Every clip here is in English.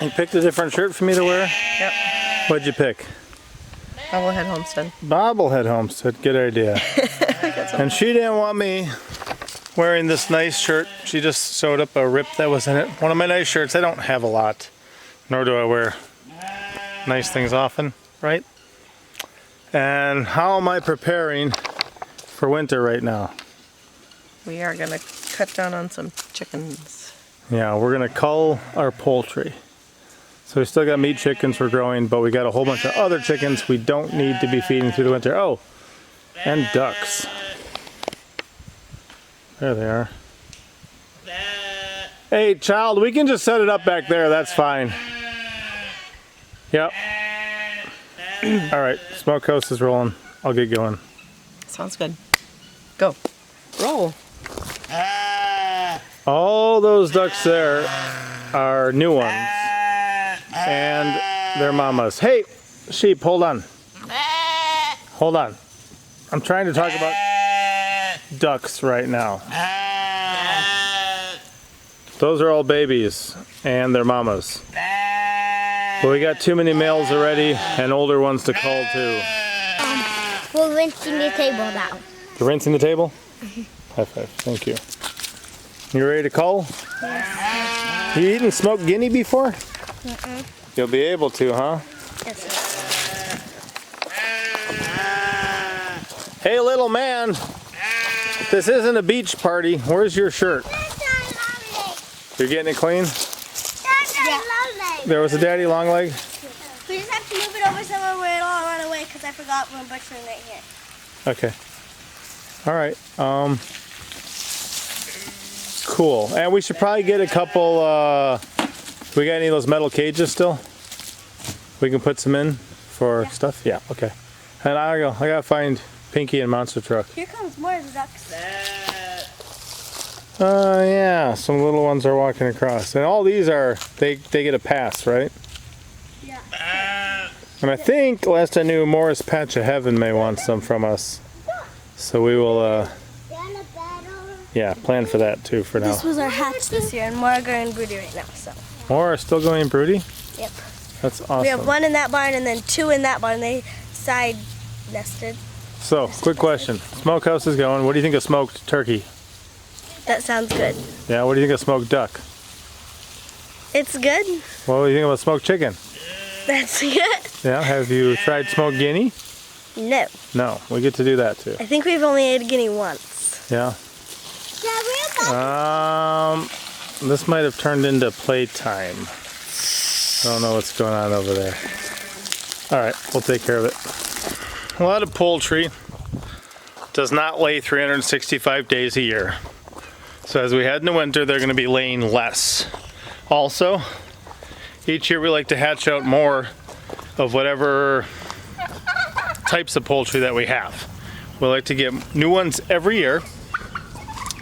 You picked a different shirt for me to wear? Yep. What'd you pick? Bobblehead Homestead. Bobblehead Homestead, good idea. And she didn't want me wearing this nice shirt. She just sewed up a rip that was in it. One of my nice shirts. I don't have a lot, nor do I wear nice things often, right? And how am I preparing for winter right now? We are gonna cut down on some chickens. Yeah, we're gonna cull our poultry. So we still got meat chickens we're growing, but we got a whole bunch of other chickens we don't need to be feeding through the winter. Oh, and ducks. There they are. Hey, child, we can just set it up back there. That's fine. Yep. All right, Smokehouse is rolling. I'll get going. Sounds good. Go. Roll. All those ducks there are new ones. And their mamas. Hey, sheep, hold on. Hold on. I'm trying to talk about ducks right now. Those are all babies and their mamas. But we got too many males already and older ones to cull too. We're rinsing the table now. You're rinsing the table? High five. Thank you. You ready to cull? Yes. You eaten smoked guinea before? Mm-mm. You'll be able to, huh? Yes. Hey, little man. This isn't a beach party. Where's your shirt? You're getting it clean? Yeah. There was a daddy long leg? We just have to move it over somewhere where it'll all run away because I forgot one butcher right here. Okay. All right. Cool. And we should probably get a couple, we got any of those metal cages still? We can put some in for stuff? Yeah, okay. And I gotta find Pinky and Monster Truck. Here comes more ducks. Yeah, some little ones are walking across. And all these are, they get a pass, right? Yeah. And I think, last I knew, Morris Patch of Heaven may want some from us. So we will, yeah, plan for that too for now. This was our hatch this year, and more are going broody right now. So. More are still going broody? Yep. That's awesome. We have one in that barn and then two in that barn. They side nested. So, quick question. Smokehouse is going. What do you think of smoked turkey? That sounds good. Yeah, what do you think of smoked duck? It's good. What do you think about smoked chicken? That's good. Yeah, have you tried smoked guinea? No. No, we get to do that too. I think we've only ate a guinea once. Yeah. This might have turned into playtime. I don't know what's going on over there. All right, we'll take care of it. A lot of poultry does not lay 365 days a year. So as we head into winter, they're going to be laying less. Also, each year we like to hatch out more of whatever types of poultry that we have. We like to get new ones every year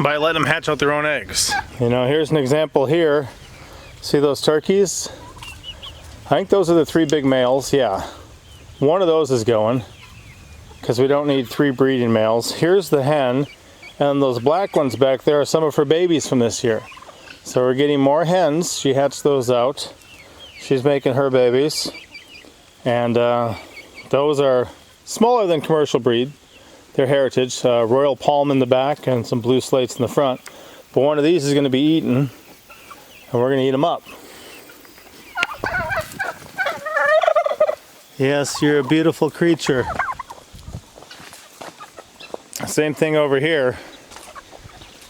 by letting them hatch out their own eggs. You know, here's an example here. See those turkeys? I think those are the 3 big males, yeah. One of those is going, because we don't need 3 breeding males. Here's the hen, and those black ones back there are some of her babies from this year. So we're getting more hens. She hatched those out. She's making her babies. And those are smaller than commercial breed. They're heritage, royal palm in the back and some blue slates in the front. But one of these is going to be eaten, and we're going to eat them up. Yes, you're a beautiful creature. Same thing over here.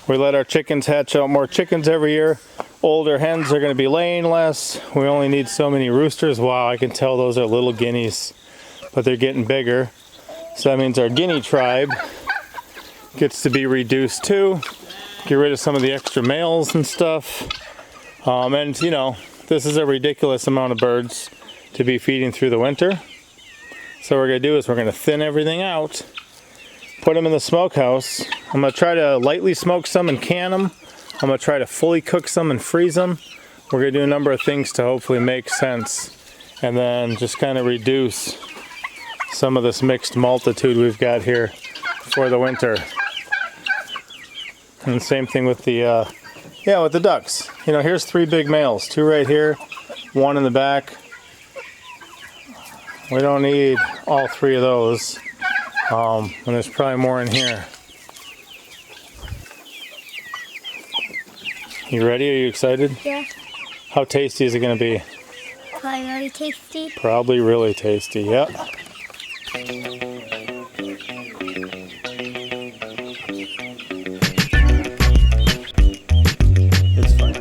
We let our chickens hatch out more chickens every year. Older hens are going to be laying less. We only need so many roosters. Wow, I can tell those are little guineas, but they're getting bigger. So that means our guinea tribe gets to be reduced too. Get rid of some of the extra males and stuff. And you know, this is a ridiculous amount of birds to be feeding through the winter. So what we're going to do is we're going to thin everything out, put them in the smokehouse. I'm going to try to lightly smoke some and can them. I'm going to try to fully cook some and freeze them. We're going to do a number of things to hopefully make sense, and then just kind of reduce some of this mixed multitude we've got here for the winter. And same thing with the with the ducks. You know, here's 3 big males, 2 right here, one in the back. We don't need all 3 of those. And there's probably more in here. You ready? Are you excited? Yeah. How tasty is it going to be? Probably really tasty. Probably really tasty, yep. It's fine.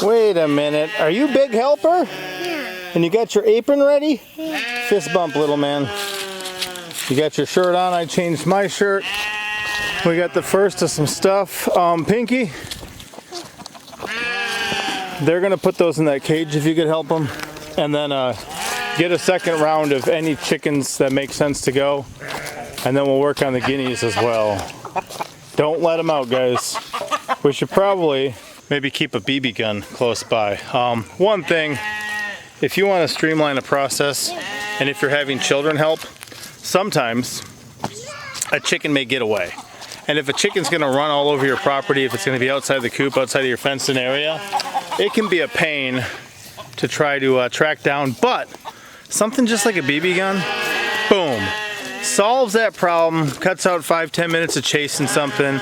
Wait a minute, are you Big Helper? Yeah. And you got your apron ready? Yeah. Fist bump, little man. You got your shirt on, I changed my shirt. We got the first of some stuff. Pinky, they're gonna put those in that cage if you could help them. And then get a second round of any chickens that make sense to go. And then we'll work on the guineas as well. Don't let them out, guys. We should probably maybe keep a BB gun close by. One thing, if you want to streamline a process, and if you're having children help, sometimes a chicken may get away. And if a chicken's going to run all over your property, if it's going to be outside the coop, outside of your fenced-in area, it can be a pain to try to track down. But something just like a BB gun, boom, solves that problem, cuts out 5-10 minutes of chasing something.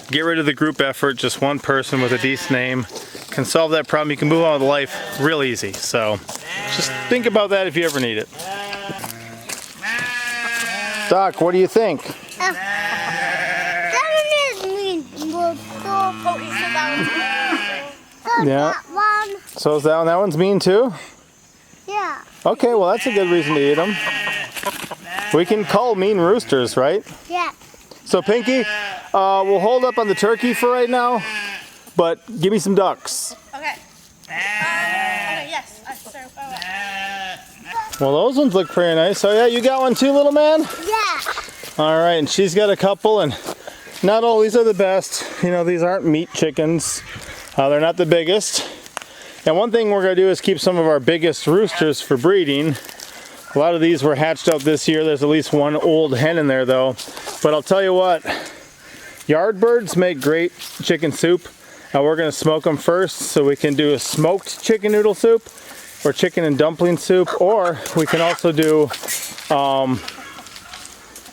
Get rid of the group effort. Just one person with a decent name can solve that problem. You can move on with life real easy. So just think about that if you ever need it. Doc, what do you think? Yeah. So is that one's mean too? Yeah. Okay, well that's a good reason to eat them. We can cull mean roosters, right? Yeah. So Pinky, we'll hold up on the turkey for right now, but give me some ducks. Okay. Okay, yes. Well, those ones look pretty nice. Oh yeah, you got one too, little man? Yeah. All right, and she's got a couple, and not all these are the best. You know, these aren't meat chickens. They're not the biggest. And one thing we're gonna do is keep some of our biggest roosters for breeding. A lot of these were hatched out this year. There's at least one old hen in there though. But I'll tell you what, yard birds make great chicken soup. We're gonna smoke them first so we can do a smoked chicken noodle soup or chicken and dumpling soup, or we can also do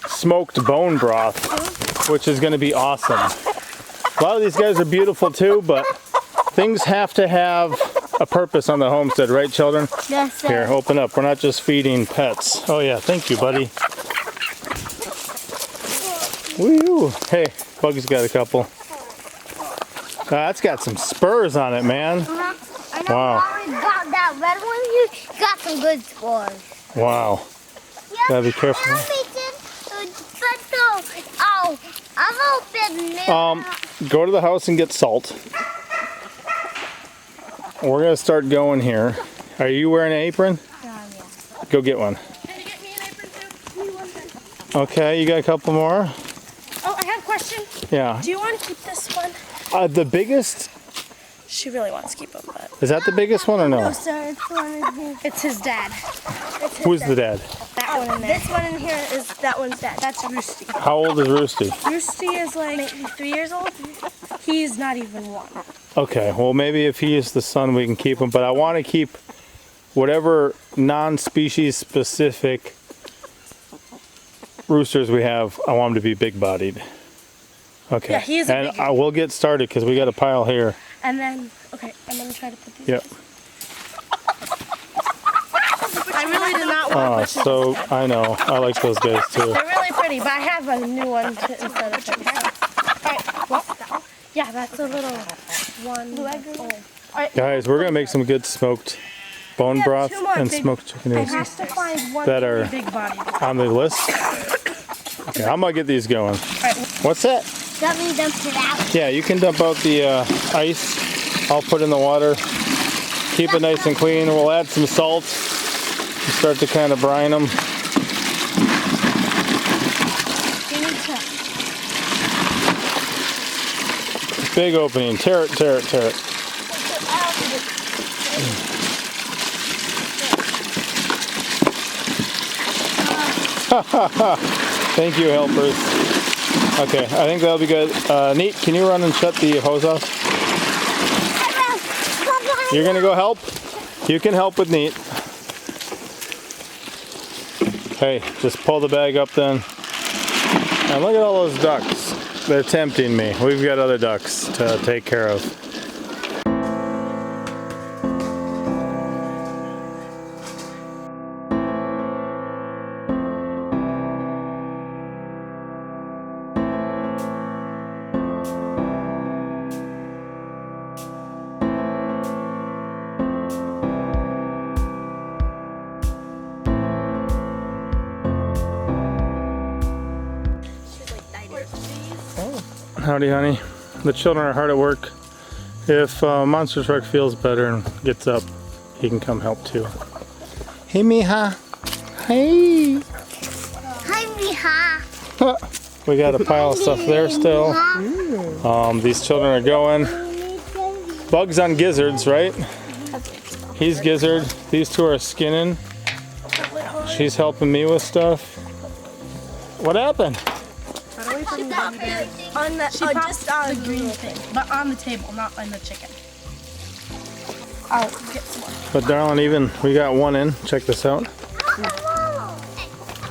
smoked bone broth, which is gonna be awesome. A lot of these guys are beautiful too, but things have to have a purpose on the homestead, right children? Yes, sir. Here, open up. We're not just feeding pets. Oh yeah, thank you, buddy. Woo! Hey, Buggy's got a couple. That's got some spurs on it, man. I know. Wow. Mommy got that red one. You got some good spurs. Wow. Gotta be careful. Oh, I'm open. Go to the house and get salt. We're gonna start going here. Are you wearing an apron? Yeah. Go get one. Can you get me an apron too? Okay, you got a couple more? Oh, I have a question. Yeah. Do you want to keep this one? The biggest, She really wants to keep him, but is that the biggest one or no? No, sir. It's one in here. it's his dad. Who's the dad? That one in there. This one in here is that one's dad. That's Roosty. How old is Roosty? Roosty is like maybe 3 years old. He's not even 1. Okay, well maybe if he is the son we can keep him, but I want to keep whatever non-species specific roosters we have, I want them to be big bodied. Okay, Yeah, he is a and big I will get started because we got a pile here. And then, okay, I'm going to try to put these. Yep. I really do not want Oh, to put so I know. I like those guys too. They're really pretty, but I have a new one instead of them. Alright, well, yeah, that's a little one. Oh. right. Guys, we're gonna make some good smoked bone broth two more and big- smoked chicken I noodles have to find one that are big body. on the list. Okay, I'm gonna get these going. What's that? Let me dump it out. Yeah, you can dump out the ice. I'll put in the water. Keep it nice and clean. We'll add some salt and start to kind of brine them. You need to. Big opening. Tear it, tear it, tear it. Thank you, helpers. Okay, I think that'll be good. Neat, can you run and shut the hose off? You're gonna go help? You can help with Neat. Hey, just pull the bag up then. And look at all those ducks. They're tempting me. We've got other ducks to take care of. Howdy, honey. The children are hard at work. If Monster Truck feels better and gets up, he can come help too. Hey, Mija. Hey. Hi, Miha. We got a pile of stuff there still. These children are going. Bugs on gizzards, right? He's gizzard. These two are skinning. She's helping me with stuff. What happened? On the, She popped just on the green thing, but on the table, not on the chicken. I'll get some more. But darling, even we got one in. Check this out.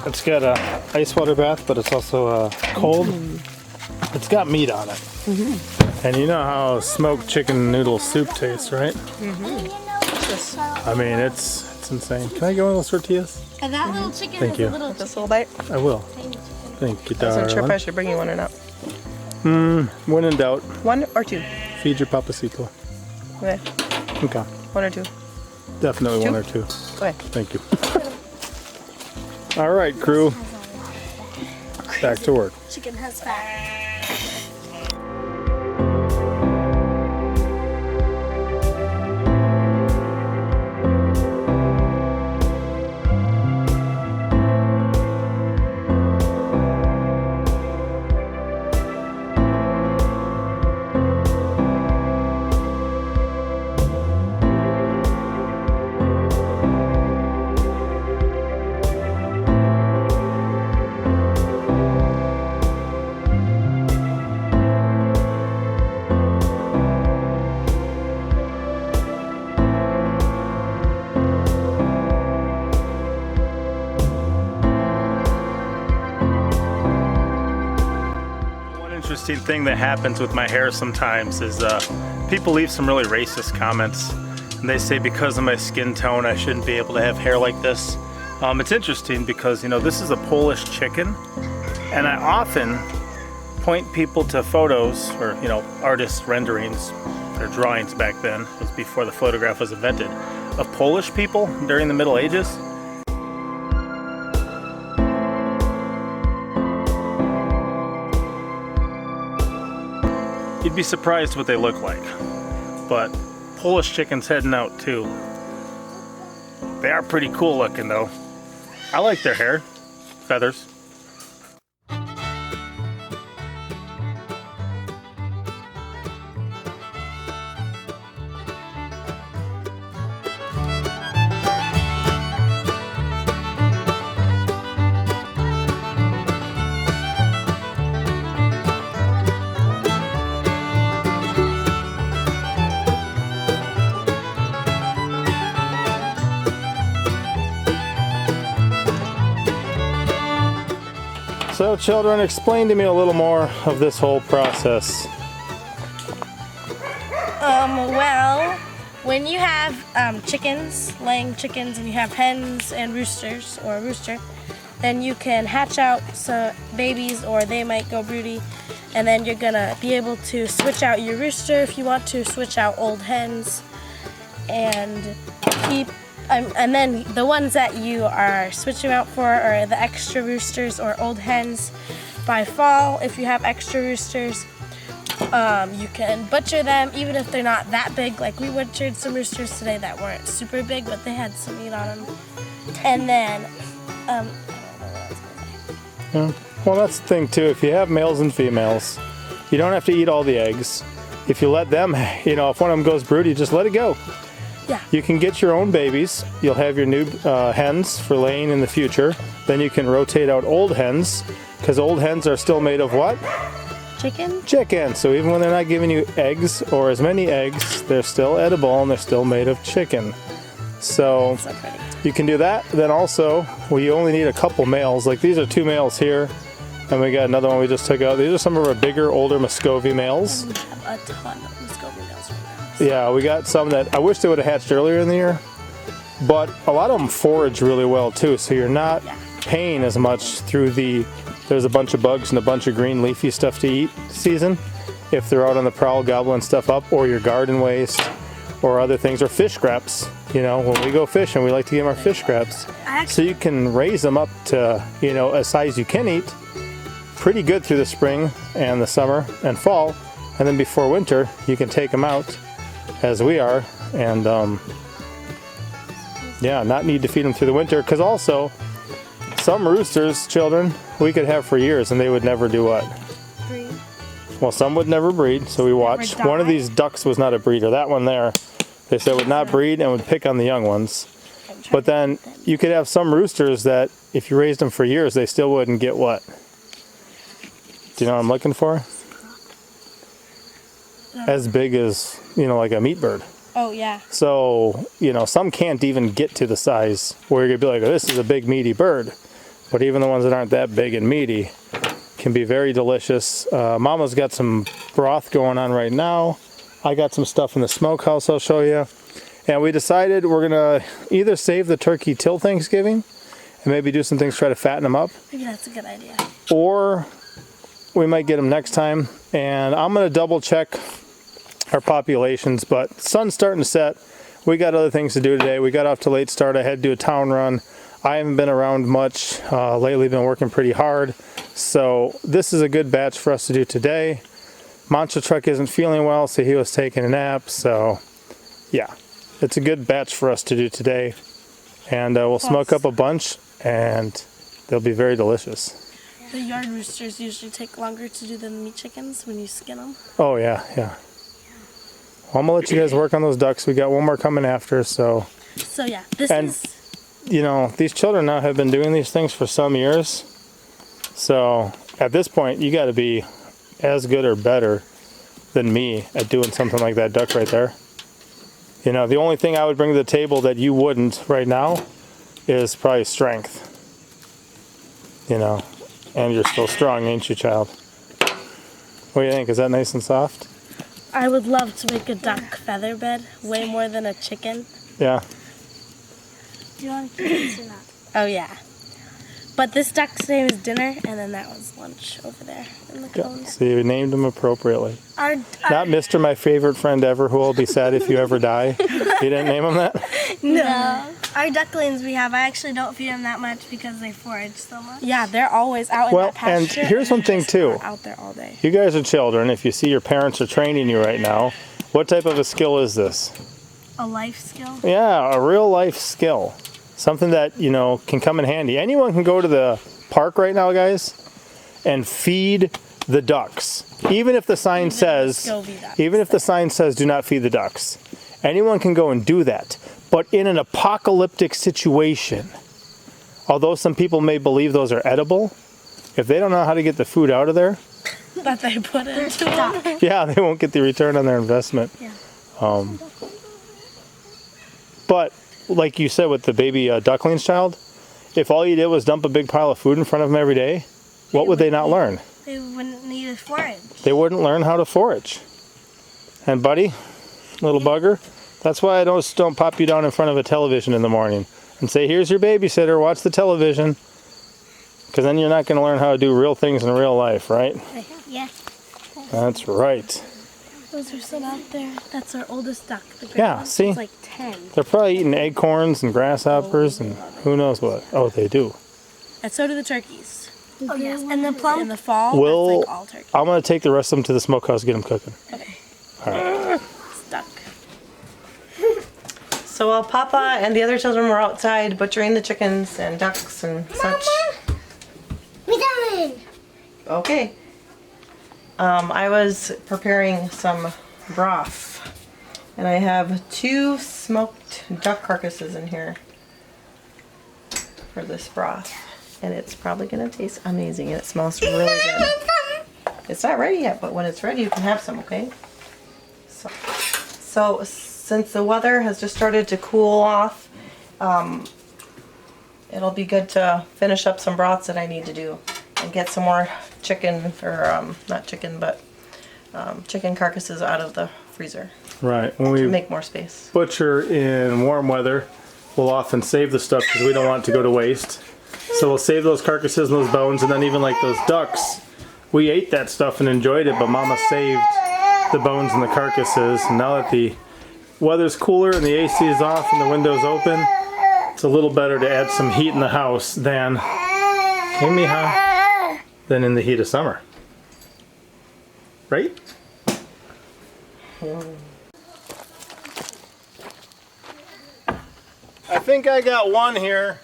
It's got a ice water bath, but it's also cold. It's got meat on it. And you know how smoked chicken noodle soup tastes, right? I mean, it's insane. Can I get one of those tortillas? And that little chicken Thank is you. a little This little bite. I will. Thank you, I wasn't sure if I darling. should bring you one or not. When in doubt, One or two? feed your papacito. Okay. Okay. One or two. Definitely Two? one or two. Okay. Thank you. All right, crew. Back to work. chicken has fat. Interesting thing that happens with my hair sometimes is people leave some really racist comments, and they say because of my skin tone I shouldn't be able to have hair like this. It's interesting because, you know, this is a Polish chicken, and I often point people to photos or, you know, artists' renderings or drawings back then. It was before the photograph was invented, of Polish people during the Middle Ages. You'd be surprised what they look like. But Polish chicken's heading out too. They are pretty cool looking though. I like their hair, feathers. So children, explain to me a little more of this whole process. Well, when you have chickens, laying chickens, and you have hens and roosters, or a rooster, then you can hatch out some babies, or they might go broody, and then you're gonna be able to switch out your rooster if you want to, switch out old hens, and keep. And then the ones that you are switching out for are the extra roosters or old hens. By fall, if you have extra roosters, you can butcher them, even if they're not that big. Like we butchered some roosters today that weren't super big, but they had some meat on them. And then, I don't know what I was gonna say. Yeah. Well, that's the thing too. If you have males and females, you don't have to eat all the eggs. If you let them, if one of them goes brood, you just let it go. Yeah. You can get your own babies. You'll have your new hens for laying in the future. Then you can rotate out old hens, because old hens are still made of what? Chicken? Chicken. So even when they're not giving you eggs or as many eggs, they're still edible and they're still made of chicken. So pretty. you can do that. Then also, you only need a couple males. Like these are 2 males here, and we got another one we just took out. These are some of our bigger, older Muscovy males. And we have a ton of Muscovy males right now. Yeah, we got some that I wish they would have hatched earlier in the year, but a lot of them forage really well too, so you're not paying as much through there's a bunch of bugs and a bunch of green leafy stuff to eat season if they're out on the prowl gobbling stuff up, or your garden waste or other things, or fish scraps. When we go fishing, we like to give them our fish scraps. So you can raise them up to a size you can eat pretty good through the spring and the summer and fall, and then before winter you can take them out as we are, and not need to feed them through the winter, because also some roosters, children, we could have for years and they would never do what? Breed. Well, some would never breed, so we watched. One of these ducks was not a breeder. That one there, they said would not breed and would pick on the young ones. But then you could have some roosters that if you raised them for years, they still wouldn't get what? Do you know what I'm looking for? As big as, like a meat bird. Oh, yeah. So, some can't even get to the size where you're going to be like, oh, this is a big meaty bird. But even the ones that aren't that big and meaty can be very delicious. Mama's got some broth going on right now. I got some stuff in the smokehouse I'll show you. And we decided we're going to either save the turkey till Thanksgiving and maybe do some things to try to fatten them up. Maybe that's a good idea. Or we might get them next time. And I'm going to double check our populations, but sun's starting to set. We got other things to do today. We got off to a late start. I had to do a town run. I haven't been around much lately, been working pretty hard. So this is a good batch for us to do today. Mancha Truck isn't feeling well, so he was taking a nap. So yeah, it's a good batch for us to do today. And we'll smoke up a bunch and they'll be very delicious. The yard roosters usually take longer to do than the meat chickens when you skin them. Oh yeah. Well, I'm gonna let you guys work on those ducks. We got one more coming after, so yeah, these children now have been doing these things for some years. So at this point, you got to be as good or better than me at doing something like that duck right there. The only thing I would bring to the table that you wouldn't right now is probably strength. And you're still strong, ain't you, child? What do you think? Is that nice and soft? I would love to make a duck feather bed, way more than a chicken. Yeah. Do you want to keep this or not? Oh, yeah. But this duck's name is Dinner, and then that was lunch over there in the cone. So you named him appropriately. Not Mr. My favorite friend ever, who will be sad if you ever die. You didn't name him that? No. Our ducklings we have, I actually don't feed them that much because they forage so much. Yeah, they're always out in that pasture. And here's one thing too. Out there all day. You guys are children. If you see your parents are training you right now, what type of a skill is this? A life skill? Yeah, a real life skill. Something that, can come in handy. Anyone can go to the park right now, guys, and feed the ducks. Even if the sign says, do not feed the ducks. Anyone can go and do that. But in an apocalyptic situation, although some people may believe those are edible, if they don't know how to get the food out of there, that they put into them. Yeah, they won't get the return on their investment. Yeah. But like you said with the baby ducklings, child, if all you did was dump a big pile of food in front of them every day, what would they not learn? They wouldn't need to forage. They wouldn't learn how to forage. And buddy, little bugger, that's why I don't pop you down in front of a television in the morning and say, here's your babysitter, watch the television. Because then you're not going to learn how to do real things in real life, right? Yeah. That's right. Those are some out there. That's our oldest duck. The gray Yeah, one. see? It's like 10. They're probably eating acorns and grasshoppers and who knows what. Oh, they do. And so do the turkeys. Oh, yes. And the plum? In the fall, Will- that's like all turkey. I'm going to take the rest of them to the smokehouse and get them cooking. Okay. All right. Stuck. So while Papa and the other children were outside butchering the chickens and ducks and such. We done it. Okay. I was preparing some broth. And I have 2 smoked duck carcasses in here for this broth. And it's probably going to taste amazing and it smells really good. It's not ready yet, but when it's ready you can have some, okay? So since the weather has just started to cool off, it'll be good to finish up some broths that I need to do and get some more chicken, or not chicken, but chicken carcasses out of the freezer Right. When to we make more space. butcher in warm weather, we'll often save the stuff because we don't want it to go to waste. So we'll save those carcasses and those bones, and then even like those ducks, we ate that stuff and enjoyed it, but Mama saved the bones and the carcasses. And now that the weather's cooler and the AC is off and the window's open, it's a little better to add some heat in the house than, hey Miha, than in the heat of summer. Right? I think I got one here.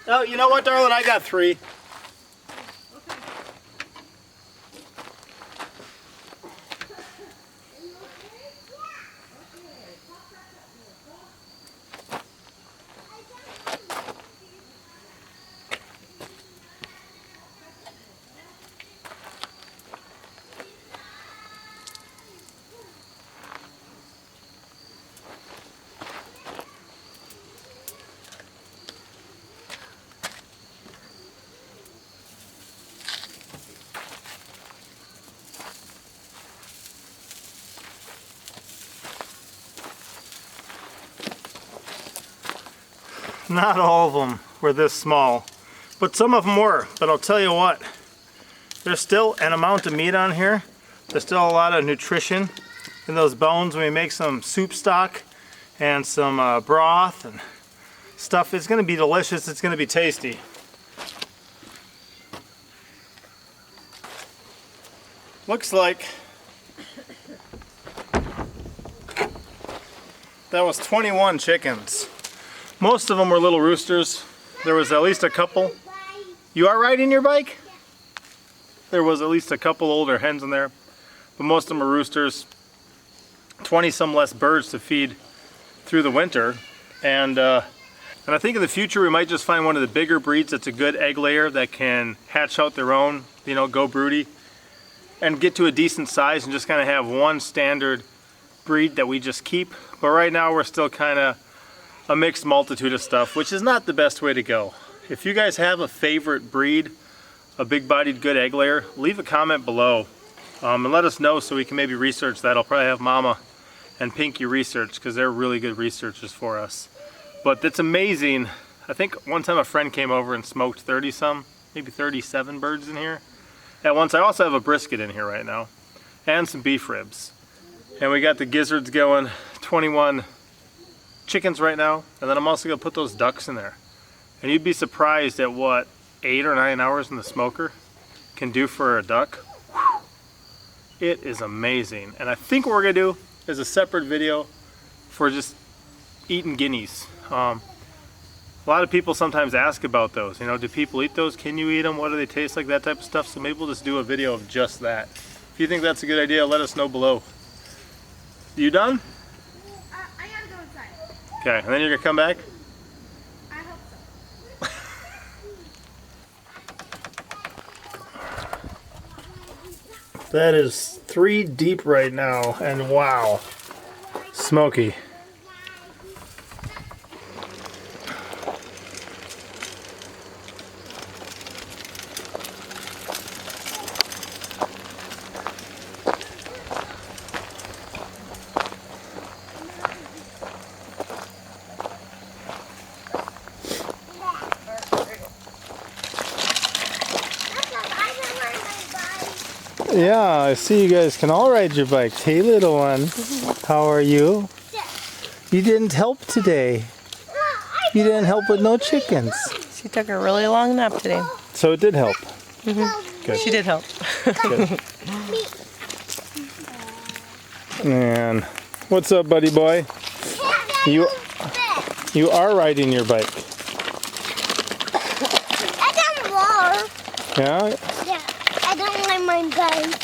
Oh, you know what, darling? I got 3. Not all of them were this small, but some of them were. But I'll tell you what, there's still an amount of meat on here. There's still a lot of nutrition in those bones when we make some soup stock and some broth and stuff. It's going to be delicious. It's going to be tasty. Looks like that was 21 chickens. Most of them were little roosters. There was at least a couple. You are riding your bike? There was at least a couple older hens in there, but most of them are roosters. 20 some less birds to feed through the winter. And I think in the future we might just find one of the bigger breeds that's a good egg layer that can hatch out their own, you know, go broody, and get to a decent size and just kind of have one standard breed that we just keep. But right now we're still kind of a mixed multitude of stuff, which is not the best way to go. If you guys have a favorite breed, a big-bodied good egg layer, leave a comment below and let us know so we can maybe research that. I'll probably have Mama and Pinky research because they're really good researchers for us. But it's amazing. I think one time a friend came over and smoked 30 some, maybe 37 birds in here at once. I also have a brisket in here right now and some beef ribs. And we got the gizzards going, 21 chickens right now, and then I'm also going to put those ducks in there. And you'd be surprised at what 8 or 9 hours in the smoker can do for a duck. Whew. It is amazing. And I think what we're going to do is a separate video for just eating guineas. A lot of people sometimes ask about those. You know, do people eat those? Can you eat them? What do they taste like? That type of stuff. So maybe we'll just do a video of just that. If you think that's a good idea, let us know below. You done? I gotta go inside. Okay, and then you're gonna come back? I hope so. That is 3 deep right now, and wow, smoky. Yeah, Yeah, I see you guys can all ride your bikes. Hey, little one. How are you? You didn't help today. You didn't help with no chickens. She took a really long nap today. So it did help. Good. She did help. Good. And what's up, buddy boy? You are riding your bike. I don't want. Yeah? Yeah, I don't like my bike.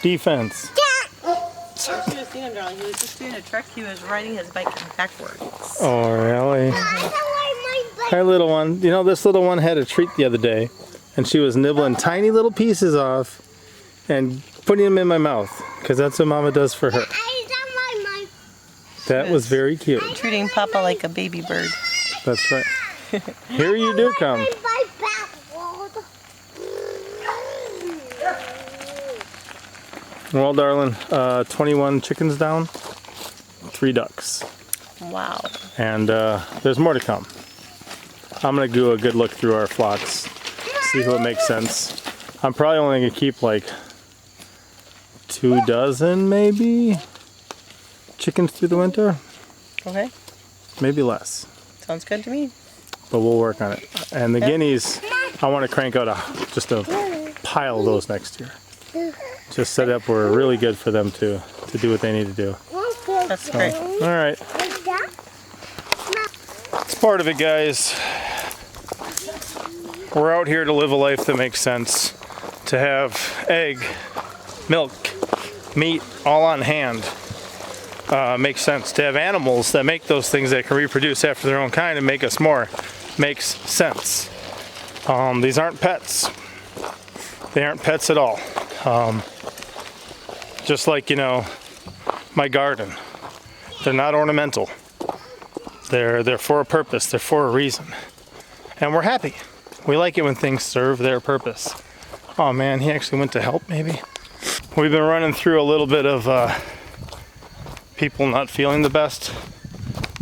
Defense. Yeah. She was seeing him, darling. He was just doing a trick. He was riding his bike backwards. Oh, really? I don't like my bike. Hi, little one. You know, this little one had a treat the other day, and she was nibbling tiny little pieces off and putting them in my mouth, because that's what Mama does for her. I don't like my. That was very cute. Treating Papa like a baby bird. That's right. Here you do come. My bike backward. Well, darling, 21 chickens down, 3 ducks. Wow. And there's more to come. I'm going to do a good look through our flocks, see what makes sense. I'm probably only going to keep like 2 dozen, maybe, chickens through the winter. Okay. Maybe less. Sounds good to me. But we'll work on it. And the guineas, I want to crank out just a pile of those next year. Just set up where really good for them to do what they need to do. That's great. All right. It's part of it, guys. We're out here to live a life that makes sense. To have egg, milk, meat all on hand makes sense. To have animals that make those things that can reproduce after their own kind and make us more makes sense. These aren't pets. They aren't pets at all. Just like, you know, my garden. They're not ornamental. They're for a purpose. They're for a reason. And we're happy. We like it when things serve their purpose. Oh man, he actually went to help maybe. We've been running through a little bit of people not feeling the best.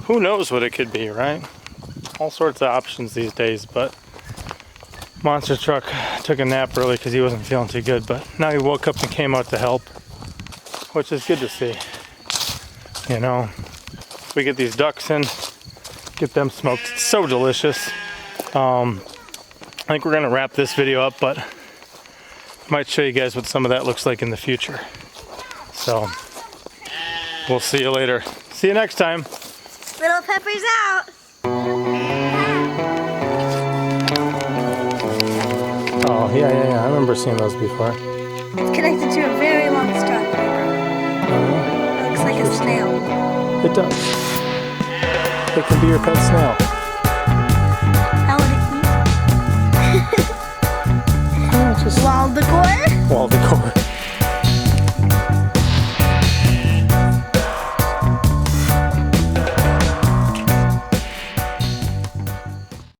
Who knows what it could be, right? All sorts of options these days, but Monster Truck took a nap early because he wasn't feeling too good, but now he woke up and came out to help, which is good to see. You know, we get these ducks in, get them smoked. It's so delicious. I think we're gonna wrap this video up, but I might show you guys what some of that looks like in the future. So we'll see you later. See you next time. Little Pepper's out. Oh, yeah. I remember seeing those before. It's connected to a very long stalk. It looks like a snail. It does. It can be your pet snail.